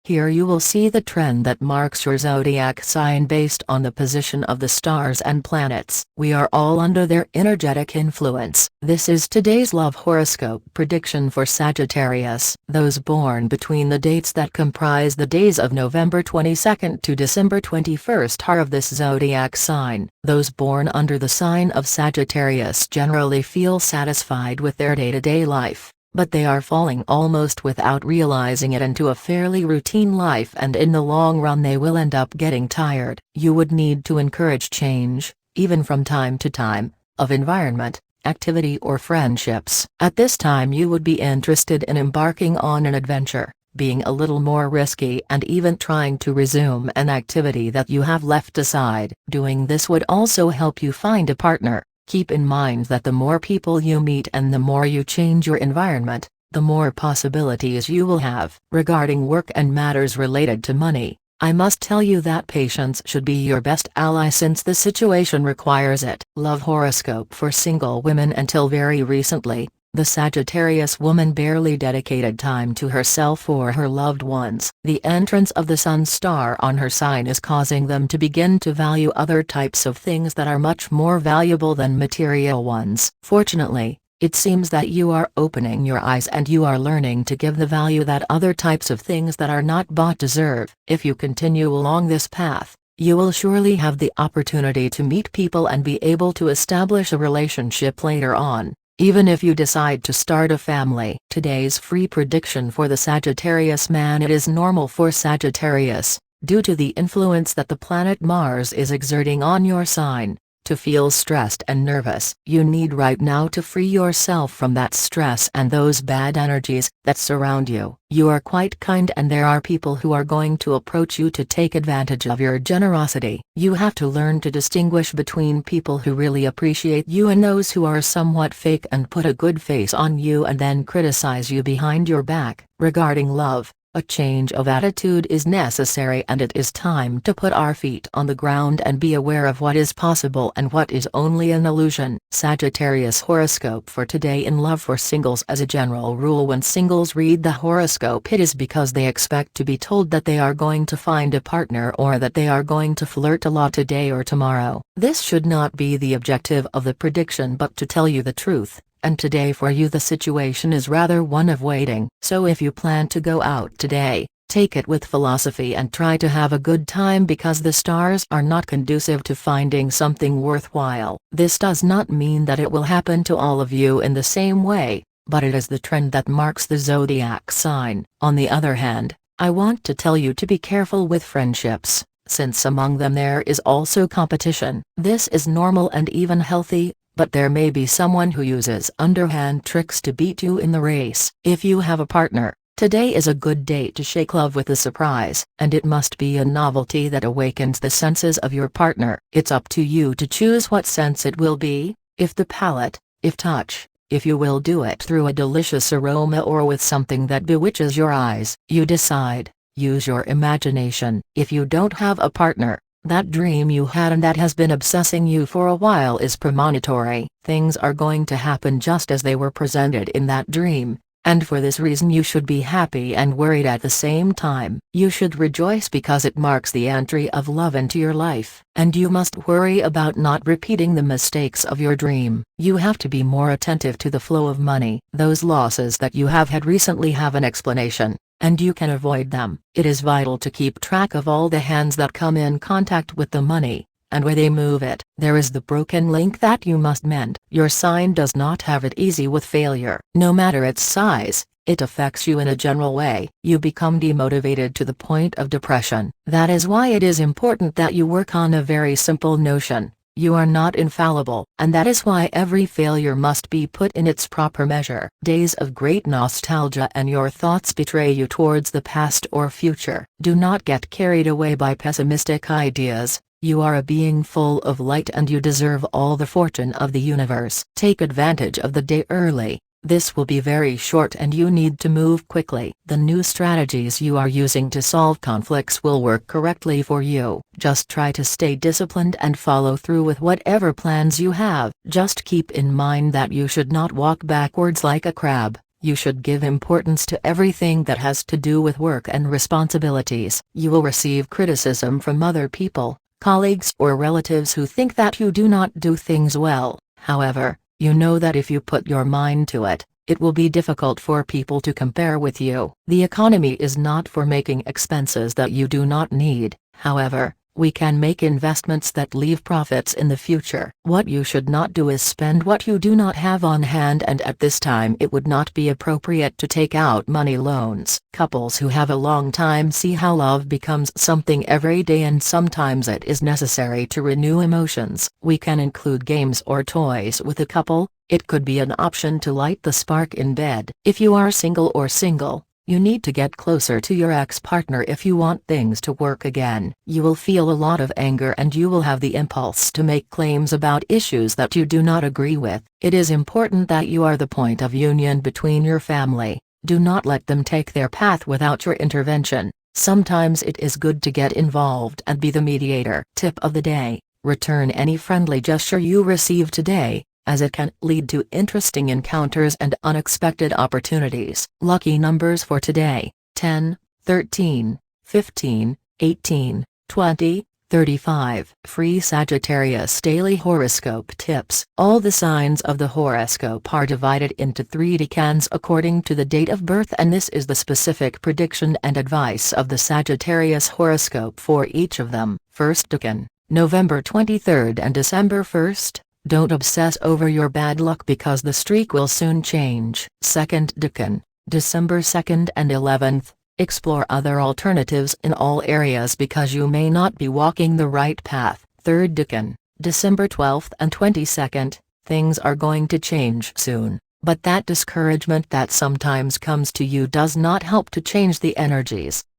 Here you will see the trend that marks your zodiac sign based on the position of the stars and planets. We are all under their energetic influence. This is today's love horoscope prediction for Sagittarius. Those born between the dates that comprise the days of November 22nd to December 21st are of this zodiac sign. Those born under the sign of Sagittarius generally feel satisfied with their day-to-day life, but they are falling almost without realizing it into a fairly routine life, and in the long run they will end up getting tired. You would need to encourage change, even from time to time, of environment, activity or friendships. At this time you would be interested in embarking on an adventure, being a little more risky, and even trying to resume an activity that you have left aside. Doing this would also help you find a partner. Keep in mind that the more people you meet and the more you change your environment, the more possibilities you will have. Regarding work and matters related to money, I must tell you that patience should be your best ally since the situation requires it. Love horoscope for single women. Until very recently, the Sagittarius woman barely dedicated time to herself or her loved ones. The entrance of the sun star on her sign is causing them to begin to value other types of things that are much more valuable than material ones. Fortunately, it seems that you are opening your eyes and you are learning to give the value that other types of things that are not bought deserve. If you continue along this path, you will surely have the opportunity to meet people and be able to establish a relationship later on, even if you decide to start a family. Today's free prediction for the Sagittarius man. It is normal for Sagittarius, due to the influence that the planet Mars is exerting on your sign, to feel stressed and nervous. You need right now to free yourself from that stress and those bad energies that surround you. You are quite kind and there are people who are going to approach you to take advantage of your generosity. You have to learn to distinguish between people who really appreciate you and those who are somewhat fake and put a good face on you and then criticize you behind your back. Regarding love, a change of attitude is necessary and it is time to put our feet on the ground and be aware of what is possible and what is only an illusion. Sagittarius horoscope for today. In love for singles. As a general rule, when singles read the horoscope, it is because they expect to be told that they are going to find a partner or that they are going to flirt a lot today or tomorrow. This should not be the objective of the prediction, but to tell you the truth. And today for you the situation is rather one of waiting. So if you plan to go out today, take it with philosophy and try to have a good time because the stars are not conducive to finding something worthwhile. This does not mean that it will happen to all of you in the same way, but it is the trend that marks the zodiac sign. On the other hand, I want to tell you to be careful with friendships, since among them there is also competition. This is normal and even healthy, but there may be someone who uses underhand tricks to beat you in the race. If you have a partner, today is a good day to shake love with a surprise, and it must be a novelty that awakens the senses of your partner. It's up to you to choose what sense it will be, if the palate, if touch, if you will do it through a delicious aroma or with something that bewitches your eyes. You decide. Use your imagination. If you don't have a partner, that dream you had and that has been obsessing you for a while is premonitory. Things are going to happen just as they were presented in that dream, and for this reason you should be happy and worried at the same time. You should rejoice because it marks the entry of love into your life, and you must worry about not repeating the mistakes of your dream. You have to be more attentive to the flow of money. Those losses that you have had recently have an explanation, and you can avoid them. It is vital to keep track of all the hands that come in contact with the money, and where they move it. There is the broken link that you must mend. Your sign does not have it easy with failure. No matter its size, it affects you in a general way. You become demotivated to the point of depression. That is why it is important that you work on a very simple notion. You are not infallible, and that is why every failure must be put in its proper measure. Days of great nostalgia and your thoughts betray you towards the past or future. Do not get carried away by pessimistic ideas. You are a being full of light and you deserve all the fortune of the universe. Take advantage of the day early. This will be very short and you need to move quickly. The new strategies you are using to solve conflicts will work correctly for you. Just try to stay disciplined and follow through with whatever plans you have. Just keep in mind that you should not walk backwards like a crab. You should give importance to everything that has to do with work and responsibilities. You will receive criticism from other people, colleagues or relatives who think that you do not do things well. However, you know that if you put your mind to it, it will be difficult for people to compare with you. The economy is not for making expenses that you do not need. However, we can make investments that leave profits in the future. What you should not do is spend what you do not have on hand, and at this time it would not be appropriate to take out money loans. Couples who have a long time see how love becomes something every day, and sometimes it is necessary to renew emotions. We can include games or toys with a couple. It could be an option to light the spark in bed. If you are single or single, you need to get closer to your ex-partner if you want things to work again. You will feel a lot of anger and you will have the impulse to make claims about issues that you do not agree with. It is important that you are the point of union between your family. Do not let them take their path without your intervention. Sometimes it is good to get involved and be the mediator. Tip of the day: return any friendly gesture you receive today, as it can lead to interesting encounters and unexpected opportunities. Lucky numbers for today: 10, 13, 15, 18, 20, 35. Free Sagittarius Daily Horoscope Tips. All the signs of the horoscope are divided into 3 decans according to the date of birth, and this is the specific prediction and advice of the Sagittarius horoscope for each of them. First decan, November 23rd and December 1st. Don't obsess over your bad luck because the streak will soon change. Second decan, December 2nd and 11th. Explore other alternatives in all areas because you may not be walking the right path. Third decan, December 12th and 22nd. Things are going to change soon, but that discouragement that sometimes comes to you does not help to change the energies.